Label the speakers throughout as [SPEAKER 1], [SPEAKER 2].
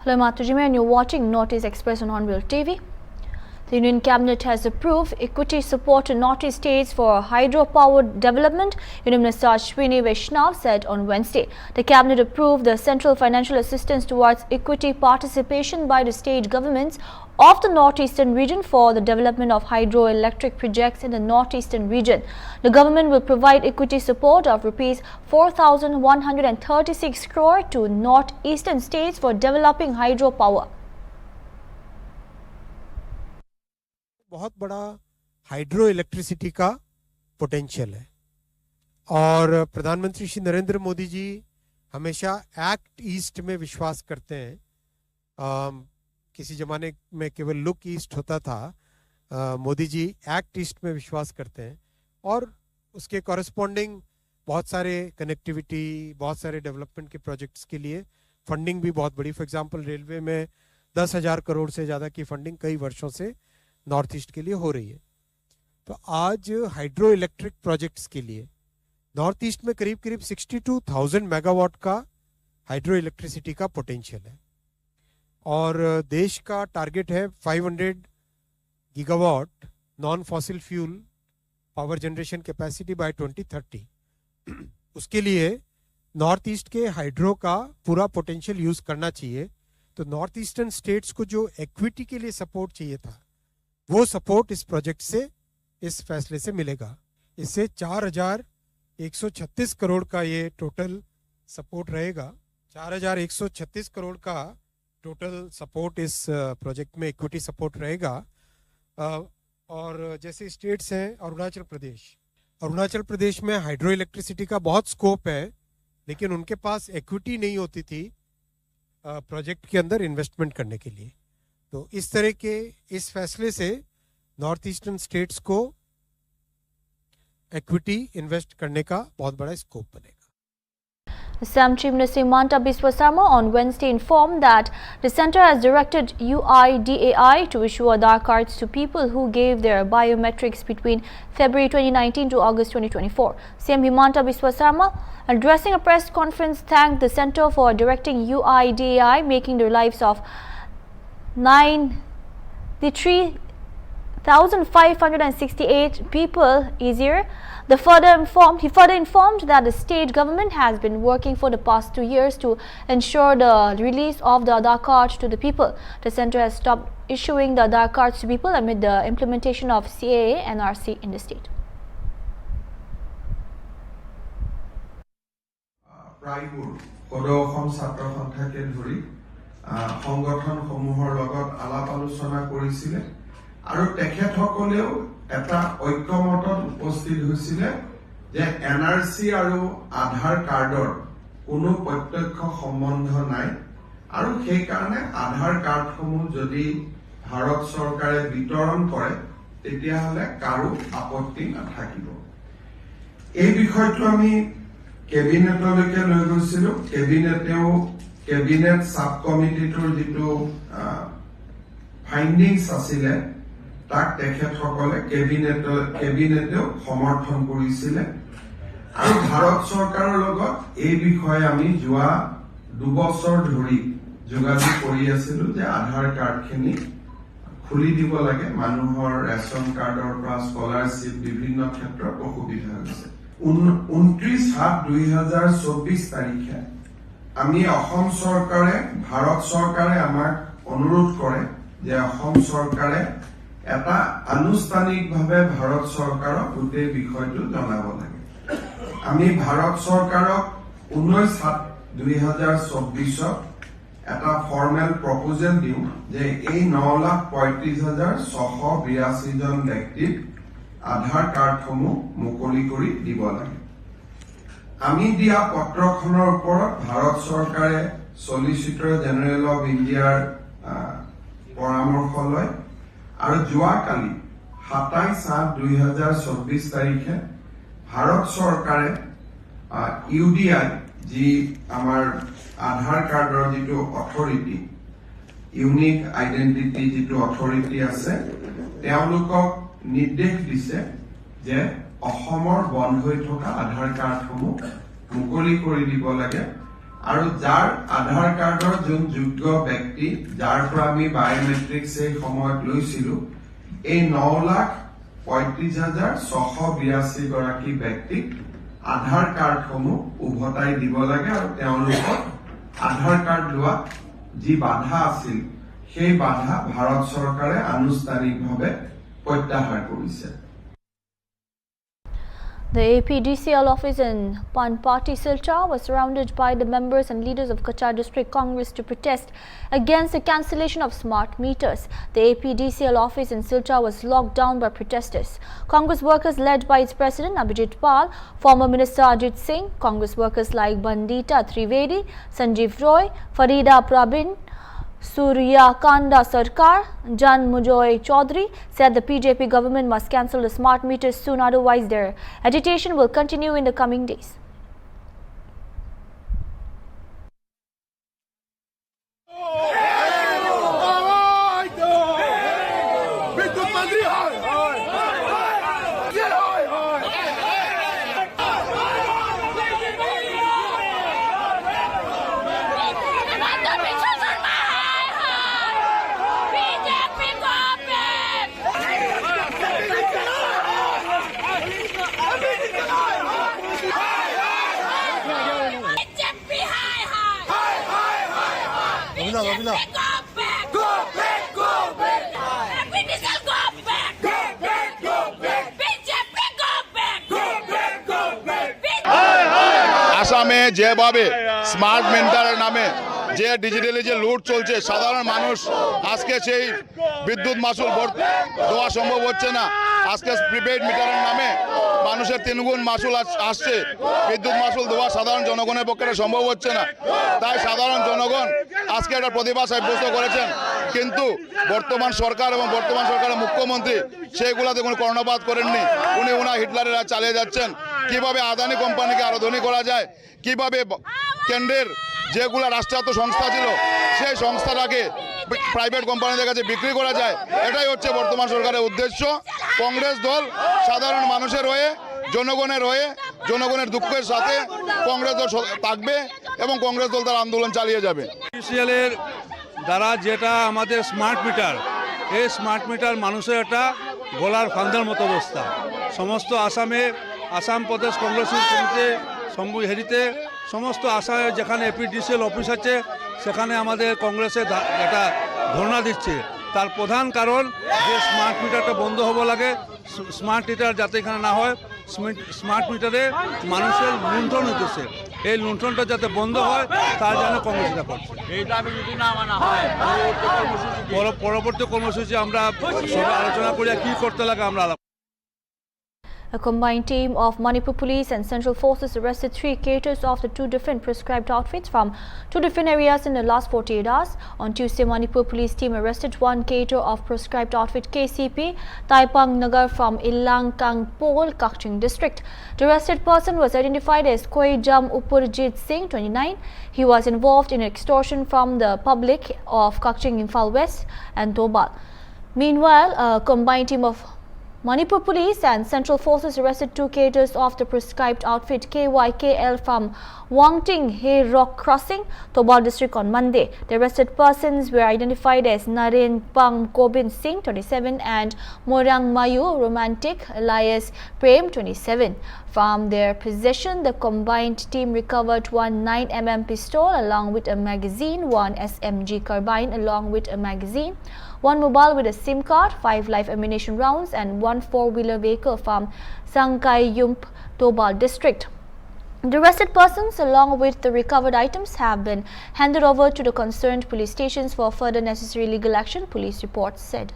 [SPEAKER 1] Hello, Matujime, and you're watching Northeast Express on Hornbill TV. The Union Cabinet has approved equity support to Northeast states for hydropower development, Union Minister Ashwini Vaishnav said on Wednesday. The Cabinet approved the central financial assistance towards equity participation by the state governments of the northeastern region for the development of hydroelectric projects in the northeastern region. The government will provide equity support of Rs 4,136 crore to northeastern states for developing hydropower.
[SPEAKER 2] बहुत बड़ा hydro electricity का potential है और प्रधानमंत्री श्री नरेंद्र मोदी जी हमेशा act east में विश्वास करते हैं। किसी जमाने में केवल लुक ईस्ट होता था, मोदी जी एक्ट ईस्ट में विश्वास करते हैं और उसके कॉरेस्पॉन्डिंग बहुत सारे कनेक्टिविटी, बहुत सारे डेवलपमेंट के प्रोजेक्ट्स के लिए फंडिंग भी बहुत बड़ी। फॉर एग्जांपल रेलवे में 10,000 करोड़ से ज़्यादा की फंडिंग कई वर्षों से नॉर्थ ईस्ट के लिए हो रही है। तो आज हाइड्रो इलेक्ट्रिक प्रोजेक्ट्स के लिए नॉर्थ ईस्ट में करीब 62,000 मेगावाट का हाइड्रो इलेक्ट्रिसिटी का पोटेंशियल है और देश का टारगेट है 500 gigawatt non fossil fuel power generation capacity by 2030। उसके लिए नॉर्थ ईस्ट के हाइड्रो का पूरा पोटेंशियल यूज करना चाहिए। तो नॉर्थ ईस्टर्न स्टेट्स को जो इक्विटी के लिए सपोर्ट चाहिए था, वो सपोर्ट इस प्रोजेक्ट से, इस फैसले से मिलेगा। इससे 4,136 करोड़ का ये टोटल सपोर्ट रहेगा। 4,136 करोड़ का टोटल सपोर्ट इस प्रोजेक्ट में इक्विटी सपोर्ट रहेगा। और जैसे स्टेट्स हैं अरुणाचल प्रदेश में हाइड्रो इलेक्ट्रिसिटी का बहुत स्कोप है, लेकिन उनके पास इक्विटी नहीं होती थी प्रोजेक्ट के अंदर इन्वेस्टमेंट करने के लिए। तो इस तरह के इस फैसले से नॉर्थ ईस्टर्न स्टेट्स को इक्विटी इन्वेस्ट करने का बहुत बड़ा स्कोप बनेगा।
[SPEAKER 1] Assam Chief Minister Himanta Biswa Sarma on Wednesday informed that the centre has directed UIDAI to issue Aadhaar cards to people who gave their biometrics between February 2019 to August 2024. CM Himanta Biswa Sarma, addressing a press conference, thanked the centre for directing UIDAI, making the lives of 93,568 people easier. He further informed that the state government has been working for the past 2 years to ensure the release of the Aadhaar card to the people. The centre has stopped issuing the Aadhaar cards to people amid the implementation of CAA and NRC in the state.
[SPEAKER 3] প্ৰায়বোৰ সদৌ ছাত্ৰ সন্থাকে ধৰি সংগঠনসমূহৰ লগত আলাপ আলোচনা কৰিছিলে আৰু তেখেতসকলেও এটা ঐক্যমতত উপস্থিত হৈছিলে যে এনআৰসি আৰু আধাৰ কাৰ্ডৰ কোনো প্ৰত্যক্ষ সম্বন্ধ নাই আৰু সেই কাৰণে আধাৰ কাৰ্ডসমূহ যদি ভাৰত চৰকাৰে বিতৰণ কৰে তেতিয়াহলে কাৰো আপত্তি নাথাকিব। এই বিষয়টো আমি কেবিনেটলৈকে লৈ গৈছিলো। কেবিনেট সাব কমিটিটোৰ যিটো ফাইণ্ডিংছ আছিলে তাক তেখেতসকলে কেবিনেটেও সমৰ্থন কৰিছিলে আৰু ভাৰত চৰকাৰৰ লগত এই বিষয়ে আমি যোৱা 2 বছৰ ধৰি যোগাযোগ কৰি আছিলো যে আধাৰ কাৰ্ডখিনি খুলি দিব লাগে। মানুহৰ ৰেচন কাৰ্ডৰ পৰা স্কলাৰশ্বিপ বিভিন্ন ক্ষেত্ৰত অসুবিধা হৈছে। 29/7/2024 তাৰিখে আমি অসম চৰকাৰে ভাৰত চৰকাৰে আমাক অনুৰোধ কৰে যে অসম চৰকাৰে এটা আনুষ্ঠানিকভাৱে ভাৰত চৰকাৰক গোটেই বিষয়টো জনাব লাগে। আমি ভাৰত চৰকাৰক 19/7/2024 এটা ফৰ্মেল প্ৰপ'জেল দিওঁ যে এই 9,35,682 জন ব্যক্তিক আধাৰ কাৰ্ডসমূহ মুকলি কৰি দিব লাগে। আমি দিয়া পত্ৰখনৰ ওপৰত ভাৰত চৰকাৰে সলিচিটৰ জেনেৰেল অফ ইণ্ডিয়াৰ পৰামৰ্শ লয় আৰু যোৱাকালি 27/8/2024 তাৰিখে ভাৰত চৰকাৰে ইউডিআই যি আমাৰ আধাৰ কাৰ্ডৰ যিটো অথৰিটি, ইউনিক আইডেন্টিটি যিটো অথৰিটি আছে, তেওঁলোকক নিৰ্দেশ দিছে যে অসমৰ বন্ধ হৈ থকা আধাৰ কাৰ্ডসমূহ মুকলি কৰি দিব লাগে আৰু যাৰ আধাৰ কাৰ্ডৰ যোন যোগ্য ব্যক্তি যাৰ পৰা আমি বায়োমেট্ৰিক্স এই সময়ত লৈছিলো এই 9,35,682 গৰাকী ব্যক্তিক আধাৰ কাৰ্ডসমূহ উভতাই দিব লাগে আৰু তেওঁলোকক আধাৰ কাৰ্ড লোৱাত যি বাধা আছিল সেই বাধা ভাৰত চৰকাৰে আনুষ্ঠানিকভাৱে প্ৰত্যাহাৰ কৰিছে।
[SPEAKER 1] The APDCL office in Panpati Silchar was surrounded by the members and leaders of Cachar District Congress to protest against the cancellation of smart meters. The APDCL office in Silchar was locked down by protesters. Congress workers led by its president Abhijit Pal, former Minister Ajit Singh, Congress workers like Bandita Trivedi, Sanjeev Roy, Farida Prabin, Surya Kanda Sarkar, Jan Mujoy Chaudhary said the BJP government must cancel the smart meters soon, otherwise their agitation will continue in the coming days.
[SPEAKER 4] আসামে যেভাবে smart মিটারের নামে যে digitally যে লুট চলছে সাধারণ মানুষ আজকে সেই বিদ্যুৎ মাসুল দেওয়া সম্ভব হচ্ছে না। আজকে প্রিপেইড মিটারের নামে মানুষের 3 গুণ মাসুল আসছে, বিদ্যুৎ মাসুল দেওয়া সাধারণ জনগণের পক্ষে সম্ভব হচ্ছে না। তাই সাধারণ জনগণ আজকে একটা প্রতিবাদ সাব্যস্ত করেছেন, কিন্তু বর্তমান সরকার এবং বর্তমান সরকারের মুখ্যমন্ত্রী সেইগুলাতে কোনো কর্ণপাত করেননি। উনি ওনার হিটলারেরা চালিয়ে যাচ্ছেন। কিভাবে আদানি কোম্পানিকে আরো ধনী করা যায়, কিভাবে কেন্দ্রের যেগুলা রাষ্ট্রায়ত্ত সংস্থা ছিল সেই সংস্থাটাকে প্রাইভেট কোম্পানিদের কাছে বিক্রি করা যায়, এটাই হচ্ছে বর্তমান সরকারের উদ্দেশ্য। কংগ্রেস দল সাধারণ মানুষের হয়ে, জনগণের হয়ে, জনগণের দুঃখের সাথে কংগ্রেস দল থাকবে এবং কংগ্রেস দল তার আন্দোলন চালিয়ে যাবে।
[SPEAKER 5] বিসিএলের দ্বারা যেটা আমাদের স্মার্ট মিটার, এই স্মার্ট মিটার মানুষের একটা গলার ফান্দার মতো অবস্থা। সমস্ত আসাম প্রদেশ কংগ্রেস কমিটি হেরিতে সমস্ত আসামে যেখানে এপিডিসিএল অফিস আছে সেখানে আমাদের কংগ্রেসে একটা ধর্ণা দিচ্ছে। তার প্রধান কারণ যে স্মার্ট মিটারটা বন্ধ হবো লাগে, স্মার্ট মিটার যাতে এখানে না হয়, স্মার্ট মিটারে মানুষের লুণ্ঠন হতেছে, এই লুণ্ঠনটা যাতে বন্ধ হয় তার জন্য কংগ্রেস এটা করছে। এই দাবি যদি না মানা হয় পরবর্তী কর্মসূচি আমরা সবাই আলোচনা করি কি করতে লাগে আমরা।
[SPEAKER 1] A combined team of Manipur Police and Central Forces arrested 3 caterers of the 2 different prescribed outfits from 2 different areas in the last 48 hours. On Tuesday, Manipur Police team arrested 1 caterer of prescribed outfit KCP, Taipang Nagar from Ilangkangpol, Kakching district. The arrested person was identified as Koijam Upurjit Singh, 29. He was involved in extortion from the public of Kakching, Imphal West and Tobal. Meanwhile, a combined team of Manipur Police and Central Forces arrested 2 caterers of the prescribed outfit KYKL from Wangting He Rock Crossing, Tobal district on Monday. The arrested persons were identified as Naren Pang Gobind Singh, 27 and Morang Mayu Romantic alias Prem, 27. From their possession, the combined team recovered 1 9mm pistol along with a magazine, 1 SMG carbine along with a magazine, 1 mobile with a SIM card, 5 live ammunition rounds and 1 4-wheeler vehicle from Sangkai Yump, Tobal district. The arrested persons along with the recovered items have been handed over to the concerned police stations for further necessary legal action, police reports said.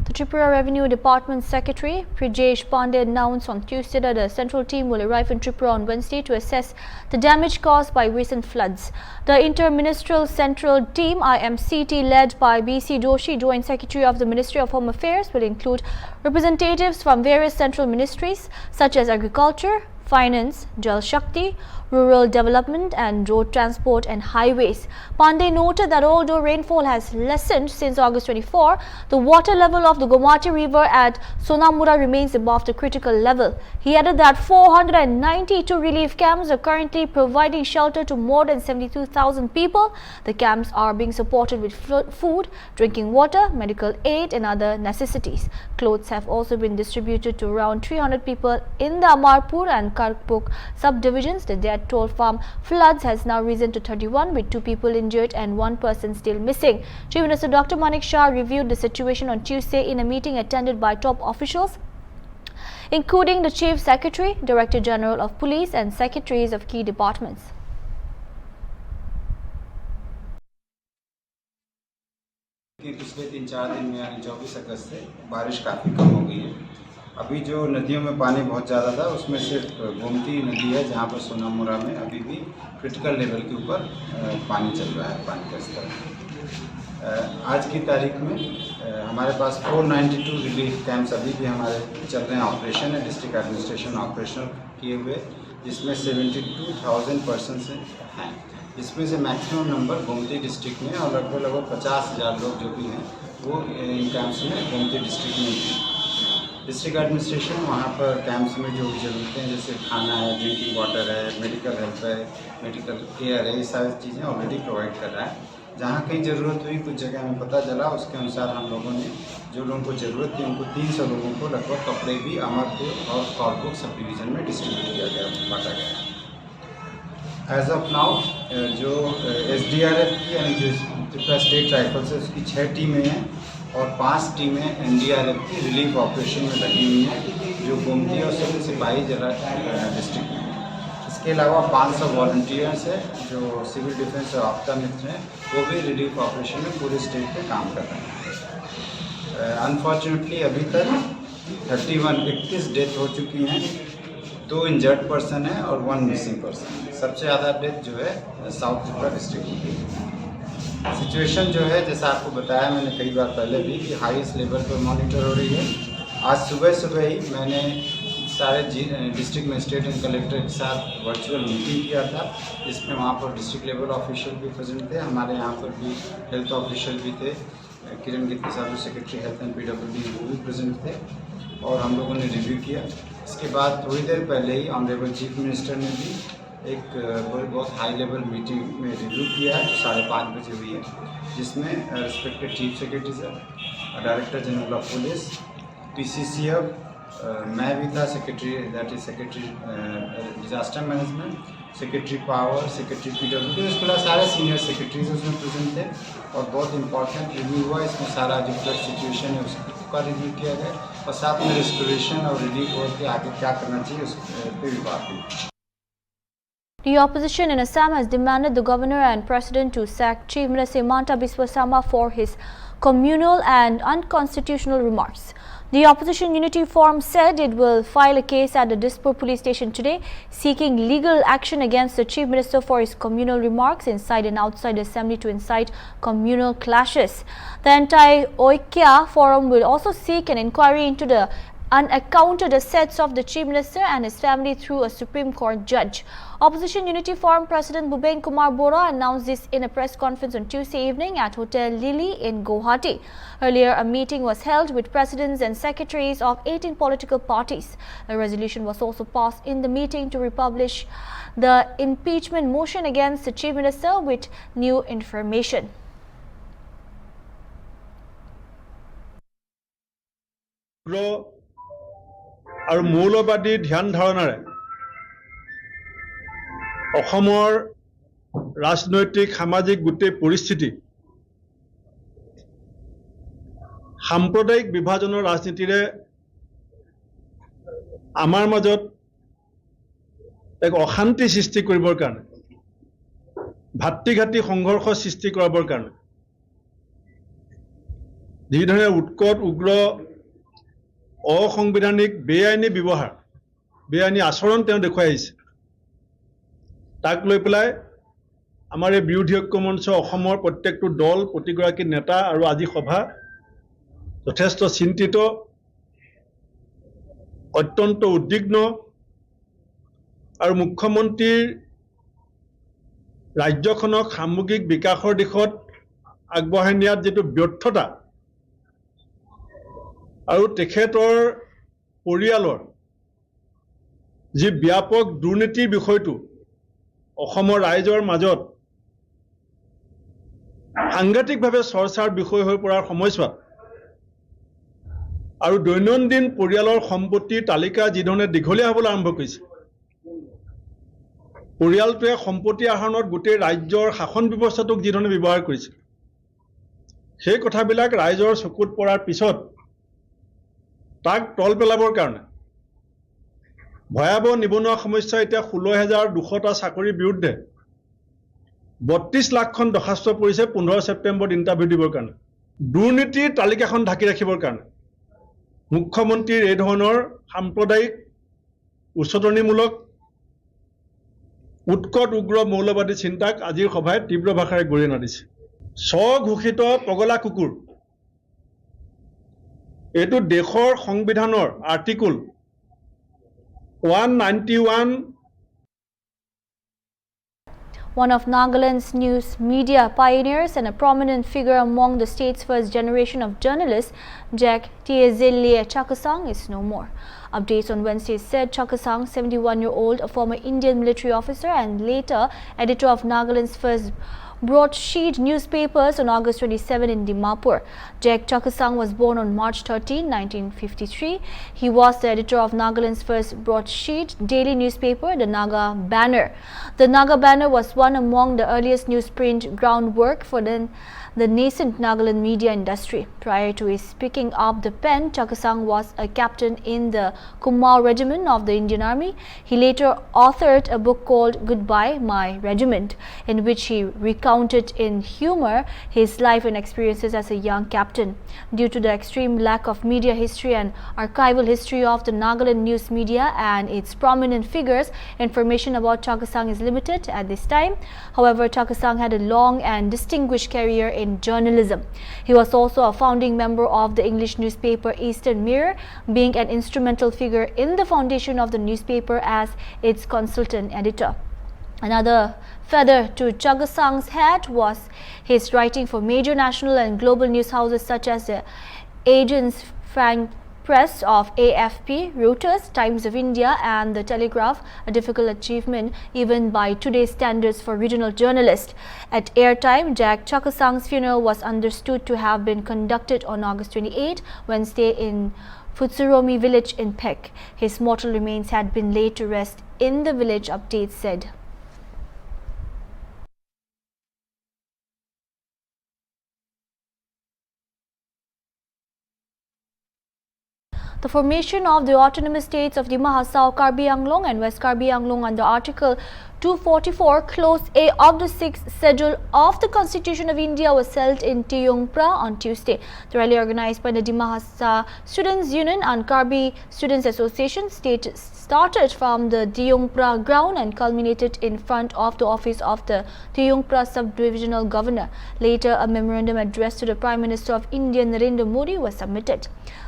[SPEAKER 1] The Tripura Revenue Department Secretary Prijesh Pandey announced on Tuesday that a central team will arrive in Tripura on Wednesday to assess the damage caused by recent floods. The Inter-Ministerial Central Team IMCT led by BC Doshi, Joint Secretary of the Ministry of Home Affairs, will include representatives from various central ministries such as Agriculture, Finance, Jal Shakti, Rural Development and Road Transport and Highways. Pandey noted that although rainfall has lessened since August 24, the water level of the Gomati River at Sonamura remains above the critical level. He added that 492 relief camps are currently providing shelter to more than 72,000 people. The camps are being supported with food, drinking water, medical aid and other necessities. Clothes have also been distributed to around 300 people in the Amarpur and Karpuk subdivisions. The death toll from floods has now risen to 31, with 2 people injured and 1 person still missing. Chief Minister Dr. Manik Shah reviewed the situation on Tuesday in a meeting attended by top officials, including the Chief Secretary, Director General of Police and Secretaries of key departments.
[SPEAKER 6] पिछले 3-4 दिन में यानी 24 अगस्त से बारिश काफ़ी कम हो गई है। अभी जो नदियों में पानी बहुत ज़्यादा था उसमें सिर्फ गोमती नदी है जहाँ पर सोनामुरा में अभी भी क्रिटिकल लेवल के ऊपर पानी चल रहा है, पानी का स्तर। आज की तारीख में हमारे पास 492 रिलीफ कैंप्स अभी भी हमारे चल रहे हैं, ऑपरेशन है, डिस्ट्रिक्ट एडमिनिस्ट्रेशन ऑपरेशनल किए हुए, जिसमें 72,000 पर्सन हैं। इसमें से मैक्सिमम नंबर गोमती डिस्ट्रिक्ट में और लगभग 50,000 लोग जो भी हैं वो इन कैंप्स में गोमती डिस्ट्रिक्ट में हैं। डिस्ट्रिक्ट एडमिनिस्ट्रेशन वहाँ पर कैंप्स में जो भी ज़रूरतें हैं जैसे खाना है, ड्रिंकिंग वाटर है, मेडिकल हेल्प है, मेडिकल केयर है, ये सारी चीज़ें ऑलरेडी प्रोवाइड कर रहा है। जहाँ कहीं ज़रूरत हुई, कुछ जगह हमें पता चला, उसके अनुसार हम लोगों ने जो लोगों को ज़रूरत थी उनको 300 लोगों को लगभग कपड़े भी अमरपुर और कॉर्पुक सब डिवीज़न में डिस्ट्रीब्यूट किया गया, बांटा गया। एज ऑफ नाउ जो SDRF की यानी जो त्रिपुरा स्टेट राइफल्स है उसकी 6 टीमें हैं और 5 टीमें NDRF की रिलीफ ऑपरेशन में लगी हुई हैं जो गोमती और सिपाही जिला डिस्ट्रिक्ट में है। इसके अलावा 500 वॉलंटियर्स है जो सिविल डिफेंस और आपदा मित्र हैं, वो भी रिलीफ ऑपरेशन में पूरे स्टेट पे काम कर रहे हैं। अनफॉर्चुनेटली अभी तक 21 डेथ हो चुकी हैं, 2 इंजर्ड पर्सन है और 1 मिसिंग पर्सन है। सबसे ज़्यादा डेथ जो है साउथ त्रिपुरा डिस्ट्रिक्ट में है। सिचुएशन जो है जैसा आपको बताया मैंने कई बार पहले भी कि हाईएस्ट लेवल पर मॉनिटर हो रही है। आज सुबह ही मैंने सारे डिस्ट्रिक्ट मजिस्ट्रेट एंड कलेक्टर के साथ वर्चुअल मीटिंग किया था, जिसमें वहाँ पर डिस्ट्रिक्ट लेवल ऑफिशियल भी प्रेजेंट थे, हमारे यहाँ पर भी हेल्थ ऑफिशियल भी थे, किरण गित्ती साहब सेक्रेटरी हेल्थ एंड PWD वो भी प्रेजेंट थे और हम लोगों ने रिव्यू किया। इसके बाद थोड़ी देर पहले ही ऑनरेबल चीफ मिनिस्टर ने भी एक बहुत हाई लेवल मीटिंग में रिव्यू किया है जो 5:30 बजे हुई है, जिसमें respected chief secretary sir, director general of police, PCCF, मैं भी था, secretary that is secretary disaster management, secretary power, secretary PWD, इसके अलावा सारे सीनियर सेक्रेटरीज उसमें प्रेजेंट थे और बहुत इंपॉर्टेंट रिव्यू हुआ। इसमें सारा जो फ्लड सिचुएशन है उसका रिव्यू किया गया और साथ में रेस्टोरेशन और रिलीफ वर्क के आगे क्या करना चाहिए उस पर भी बात हुई।
[SPEAKER 1] The opposition in Assam has demanded the governor and president to sack Chief Minister Himanta Biswa Sarma for his communal and unconstitutional remarks. The Opposition Unity Forum said it will file a case at the Dispur police station today, seeking legal action against the Chief Minister for his communal remarks inside and outside the assembly to incite communal clashes. The Anti-Oikya Forum will also seek an inquiry into the unaccounted assets of the Chief Minister and his family through a Supreme Court judge. Opposition Unity Forum President Bhupen Kumar Bora announced this in a press conference on Tuesday evening at Hotel Lily in Guwahati. Earlier, a meeting was held with presidents and secretaries of 18 political parties. A resolution was also passed in the meeting to republish the impeachment motion against the Chief Minister with new information.
[SPEAKER 5] আৰু মৌলবাদী ধ্যান ধাৰণাৰে অসমৰ ৰাজনৈতিক সামাজিক গোটেই পৰিস্থিতি সাম্প্ৰদায়িক বিভাজনৰ ৰাজনীতিৰে আমাৰ মাজত এক অশান্তি সৃষ্টি কৰিবৰ কাৰণে, ভাতৃঘাতী সংঘৰ্ষ সৃষ্টি কৰাবৰ কাৰণে যিধৰণে উৎকট উগ্ৰ অসাংবিধানিক বেআইনী ব্যৱহাৰ, বেআইনী আচৰণ তেওঁ দেখুৱাই আহিছে। তাক লৈ পেলাই আমাৰ এই বিৰোধী ঐক্য মঞ্চ অসমৰ প্ৰত্যেকটো দল, প্ৰতিগৰাকী নেতা আৰু আজি সভা যথেষ্ট চিন্তিত, অত্যন্ত উদ্বিগ্ন আৰু মুখ্যমন্ত্ৰীৰ
[SPEAKER 7] ৰাজ্যখনক সামগ্ৰিক বিকাশৰ দিশত আগবঢ়াই নিয়াত যেটো ব্যৰ্থতা আৰু তেখেতৰ পৰিয়ালৰ যি ব্যাপক দুৰ্নীতিৰ বিষয়টো অসমৰ ৰাইজৰ মাজত সাংঘাতিকভাৱে চৰ্চাৰ বিষয় হৈ পৰাৰ সময়ছোৱাত আৰু দৈনন্দিন পৰিয়ালৰ সম্পত্তিৰ তালিকা যিধৰণে দীঘলীয়া হ'বলৈ আৰম্ভ কৰিছে পৰিয়ালটোৱে সম্পত্তি আহৰণত গোটেই ৰাজ্যৰ শাসন ব্যৱস্থাটোক যিধৰণে ব্যৱহাৰ কৰিছে সেই কথাবিলাক ৰাইজৰ চকুত পৰাৰ পিছত তাক তল পেলাবৰ কাৰণে ভয়াবহ নিবনুৱা সমস্যা এতিয়া 16,200টা চাকৰিৰ বিৰুদ্ধে 32 লাখখন দৰখাস্ত পৰিছে 15 ছেপ্টেম্বৰত ইণ্টাৰভিউ দিবৰ কাৰণে দুৰ্নীতিৰ তালিকাখন ঢাকি ৰাখিবৰ কাৰণে মুখ্যমন্ত্ৰীৰ এই ধৰণৰ সাম্প্ৰদায়িক উচ্চতনীমূলক উৎকট উগ্ৰ মৌলবাদী চিন্তাক আজিৰ সভাই তীব্ৰ ভাষাৰে গৰিহণা দিছে স্বঘোষিত পগলা কুকুৰ এইটো দেশৰ সংবিধানৰ article 191
[SPEAKER 1] One of Nagaland's news media pioneers and a prominent figure among the state's first generation of journalists, Jack Tiezilia Chakasang, is no more. Updates on Wednesday said Chakasang, 71-year-old, a former Indian military officer and later editor of Nagaland's first broadsheet newspapers on August 27 in Dimapur. Jack Chakasang was born on March 13, 1953. He was the editor of Nagaland's first broadsheet daily newspaper, the Naga Banner. The Naga Banner was one among the earliest newsprint groundwork for the nascent Nagaland media industry. Prior to his picking up the pen, Chakasang was a captain in the Kumar Regiment of the Indian Army. He later authored a book called Goodbye, My Regiment, in which he recounted in humor his life and experiences as a young captain. Due to the extreme lack of media history and archival history of the Nagaland news media and its prominent figures, information about Chakasang is limited at this time. However, Chakasang had a long and distinguished career in journalism. He was also a founding member of the English newspaper Eastern Mirror, being an instrumental figure in the foundation of the newspaper as its consultant editor. Another feather to Chakasang's hat was his writing for major national and global news houses such as the Agence France Press of AFP, Reuters, Times of India and The Telegraph, a difficult achievement even by today's standards for regional journalists. At airtime, Jack Chakasang's funeral was understood to have been conducted on August 28, Wednesday in Futsuromi village in Pek. His mortal remains had been laid to rest in the village, updates said. The formation of the autonomous states of Dima Hasao, Karbi Anglong and West Karbi Anglong under Article 244 Clause A of the 6th Schedule of the Constitution of India was held in Tiyongpra on Tuesday. The rally organized by the Dima Hasa Students Union and Karbi Students Association started from the Tiyongpra ground and culminated in front of the office of the Tiyongpra Sub-Divisional Governor. Later, a memorandum addressed to the Prime Minister of India, Narendra Modi, was submitted.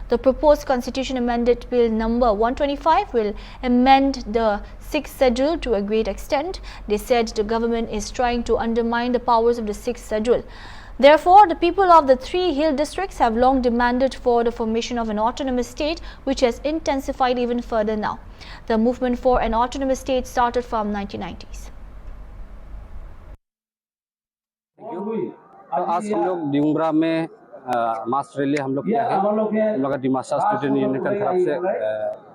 [SPEAKER 1] The proposed Constitution Amendment Bill number 125 will amend the 6th Schedule to a great extent. They said the government is trying to undermine the powers of the 6th Schedule. Therefore, the people of the 3 hill districts have long demanded for the formation of an autonomous state, which has intensified even further now. The movement for an autonomous state started from 1990s.
[SPEAKER 8] आज हम लोग डिंगरा में मास rally हम लोग किया है। हम लोग डिमासा स्टूडेंट यूनियन की तरफ से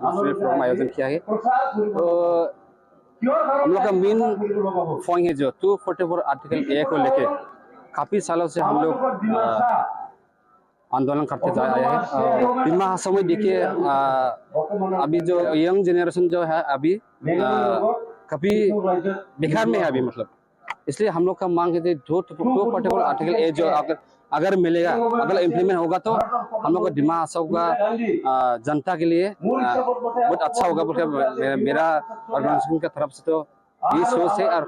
[SPEAKER 8] मास रैली प्रोग्राम आयोजन किया है। तो हम लोग का मेन पॉइंट है जो 244 आर्टिकल ए को लेके काफ़ी सालों से हम लोग आंदोलन करते जा रहे हैं। डिमा हासा में देखिए अभी जो यंग जनरेशन जो है अभी काफ़ी बिहार में है अभी, मतलब इसलिए हम लोग का मांग है 244 आर्टिकल ए जो अगर मिलेगा, अगर इम्प्लीमेंट होगा तो हम लोग को डिमा हासा का जनता के लिए बहुत अच्छा होगा बोलकर मेरा ऑर्गेनाइजेशन की तरफ से तो ये सोच है। और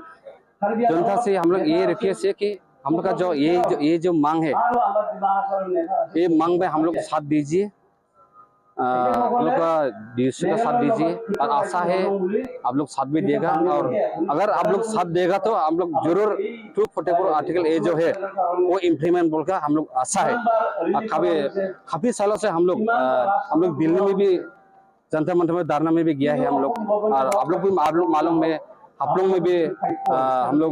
[SPEAKER 8] जनता से हम लोग ये रिक्वेस्ट है कि हम लोग का जो ये जो मांग है, ये मांग में हम लोग साथ दीजिए हम लोग का DSC का साथ दीजिए और आशा है आप लोग साथ भी देगा, और अगर आप लोग साथ देगा तो हम लोग जरूर 244 आर्टिकल ए जो है वो इम्प्लीमेंट बोलकर हम लोग आशा है। काफी सालों से हम लोग दिल्ली में भी जनता मंच में धरना में भी गया है हम लोग, और आप लोग भी मालूम है, आप लोग में भी हम लोग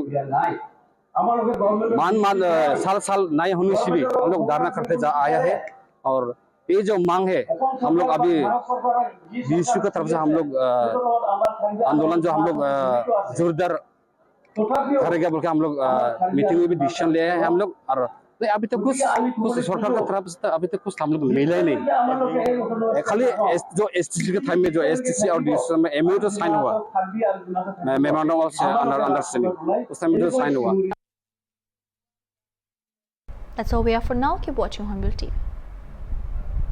[SPEAKER 8] साल नए होने से भी हम लोग धरना करते आया है। और ये जो मांग है हम लोग अभी DSC की तरफ से हम लोग आंदोलन जो हम लोग जोरदार करेगा बोल के हम लोग मीटिंग में भी डिसीजन ले आए हैं हम लोग। और अभी तक कुछ सरकार की तरफ से अभी तक कुछ हम लोग मिला ही नहीं। खाली जो STC के टाइम में जो STC और DSC में MOU तो साइन हुआ, मेमोरेंडम ऑफ अंडरस्टैंडिंग, उस टाइम जो साइन हुआ।
[SPEAKER 1] That's all we have for now. Keep watching Hornbill TV.